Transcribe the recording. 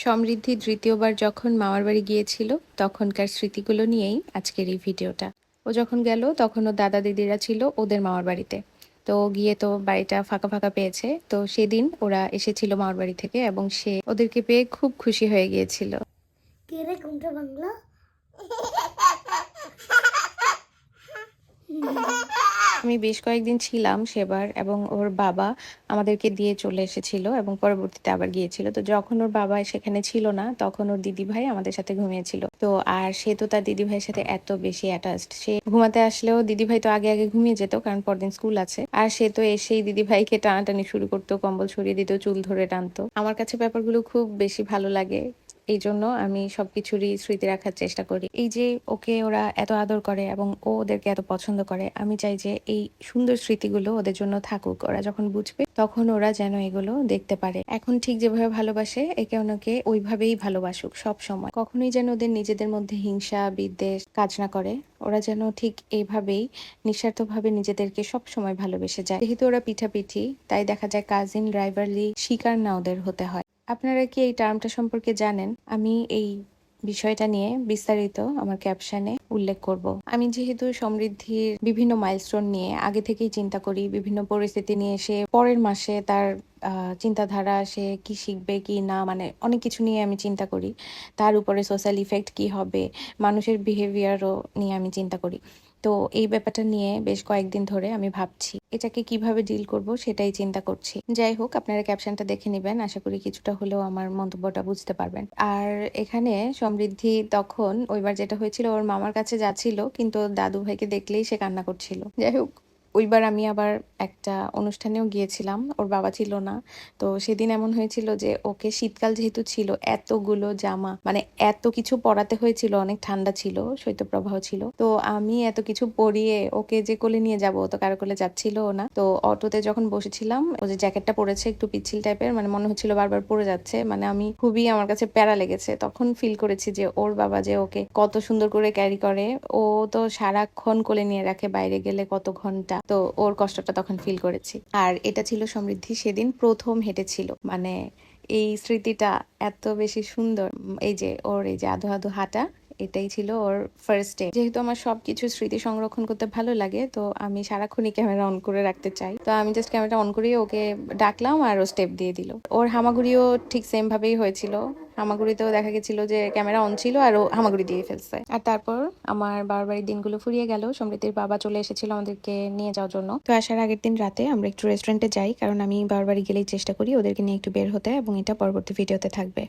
সমৃদ্ধি দ্বিতীয়বার যখন মামার বাড়ি গিয়েছিল তখনকার স্মৃতিগুলো নিয়েই আজকের এই ভিডিওটা। ও যখন গেল তখন ওর দাদা দিদিরা ছিল ওদের মামার বাড়িতে। তো গিয়ে তো বাড়িটা ফাঁকা ফাঁকা পেয়েছে, তো সেদিন ওরা এসেছিল মামার বাড়ি থেকে এবং সে ওদেরকে পেয়ে খুব খুশি হয়ে গিয়েছিল। কে রে কোনটা বাংলা? আমি বেশ কয়েকদিন ছিলাম সেবার এবং ওর বাবা আমাদেরকে দিয়ে চলে এসেছিল এবং পরবর্তীতে আবার গিয়েছিল। তো যখন ওর বাবা সেখানে ছিল না তখন ওর দিদি ভাই আমাদের সাথে ঘুমিয়েছিল। তো আর সে তো তার দিদি ভাইয়ের সাথে এত বেশি অ্যাটাচড, সে ঘুমাতে আসলেও দিদি ভাই তো আগে আগে ঘুমিয়ে যেত কারণ পরদিন স্কুল আছে, আর সে তো এসেই দিদি ভাইকে টানাটানি শুরু করতো, কম্বল ছড়িয়ে দিত, চুল ধরে টানতো। আমার কাছে ব্যাপারগুলো খুব বেশি ভালো লাগে, এই জন্য আমি সবকিছুরই স্মৃতি রাখার চেষ্টা করি। এই যে ওকে ওরা এত আদর করে এবং ও ওদেরকে এত পছন্দ করে, আমি চাই যে এই সুন্দর স্মৃতিগুলো ওদের জন্য থাকুক। ওরা যখন বুঝবে তখন ওরা যেন এগুলো দেখতে পারে। এখন ঠিক যেভাবে ভালোবাসে একে অন্যকে ওইভাবেই ভালোবাসুক সব সময়। কখনোই যেন ওদের নিজেদের মধ্যে হিংসা বিদ্বেষ কাজ না করে। ওরা যেন ঠিক এইভাবেই নিঃস্বার্থভাবে নিজেদেরকে সব সময় ভালোবেসে যায়। যেহেতু ওরা পিঠাপিঠি, তাই দেখা যায় কাজিন রাইভারলি শিকার না ওদের হতে হয়। আপনারা কি এই টার্মটা সম্পর্কে জানেন? আমি এই বিষয়টা নিয়ে বিস্তারিত আমার ক্যাপশনে উল্লেখ করব। আমি যেহেতু সমৃদ্ধির বিভিন্ন মাইলস্টোন নিয়ে আগে থেকেই চিন্তা করি, বিভিন্ন পরিস্থিতি নিয়ে সে পরের মাসে তার চিন্তাধারা, সে কি শিখবে কি না, মানে অনেক কিছু নিয়ে আমি চিন্তা করি। তার উপরে সোশ্যাল ইফেক্ট কি হবে, মানুষের বিহেভিয়ারও নিয়ে আমি চিন্তা করি। তো এই ব্যাপারটা নিয়ে বেশ কয়েকদিন ধরে আমি ভাবছি এটাকে কিভাবে ডিল করব, সেটাই চিন্তা করছি। যাই হোক, আপনারা ক্যাপশনটা দেখে নেবেন, আশা করি কিছুটা হলেও আমার মন্তব্যটা বুঝতে পারবেন। আর এখানে সমৃদ্ধি তখন ওইবার যেটা হয়েছিল, ওর মামার কাছে যাচ্ছিল কিন্তু ওর দাদু ভাইকে দেখলেই সে কান্না করছিল। যাই হোক, ওইবার আমি আবার একটা অনুষ্ঠানেও গিয়েছিলাম, ওর বাবা ছিল না। তো সেদিন এমন হয়েছিল যে ওকে শীতকাল যেহেতু ছিল, এতগুলো জামা মানে এত কিছু পরাতে হয়েছিল, অনেক ঠান্ডা ছিল, শৈত্যপ্রবাহ ছিল। তো আমি এত কিছু পরিয়ে ওকে যে কোলে নিয়ে যাবো, তো কারো কোলে যাচ্ছিল না। তো অটোতে যখন বসেছিলাম, ও যে জ্যাকেটটা পরেছে একটু পিচ্ছিল টাইপের, মানে মনে হচ্ছিল বারবার পড়ে যাচ্ছে, মানে আমি খুবই, আমার কাছে প্যারা লেগেছে। তখন ফিল করেছি যে ওর বাবা যে ওকে কত সুন্দর করে ক্যারি করে। ও তো সারাক্ষণ কোলে নিয়ে রাখে, বাইরে গেলে কত ঘন্টা। তো ওর কষ্টটা তখন ফিল করেছি। আর এটা ছিল সমৃদ্ধি সেদিন প্রথম হেঁটেছিল, মানে এই স্মৃতিটা এত বেশি সুন্দর। এই যে ওর এই যে আধো আধো হাঁটা, এটাই ছিল ওর ফার্স্ট ডে। যেহেতু আমার সবকিছু স্মৃতি সংরক্ষণ করতে ভালো লাগে, তো আমি সারাক্ষণই ক্যামেরা অন করে রাখতে চাই। তো আমি জাস্ট ক্যামেরা অন করিয়ে ওকে ডাকলাম আর ও স্টেপ দিয়ে দিল। ওর হামাগুড়িও ঠিক সেম ভাবেই হয়েছিল। হামাগুড়িতেও দেখা গেছিল যে ক্যামেরা অন ছিল আর ও হামাগুড়ি দিয়ে ফেলছে। আর তারপর আমার বাবার বাড়ির দিনগুলো ফুরিয়ে গেল। সমৃদ্ধির বাবা চলে এসেছিল আমাদেরকে নিয়ে যাওয়ার জন্য। তো আসার আগের দিন রাতে আমরা একটু রেস্টুরেন্টে যাই, কারণ আমি বাবার বাড়ি গেলেই চেষ্টা করি ওদেরকে নিয়ে একটু বের হতে, এবং এটা পরবর্তী ভিডিওতে থাকবে।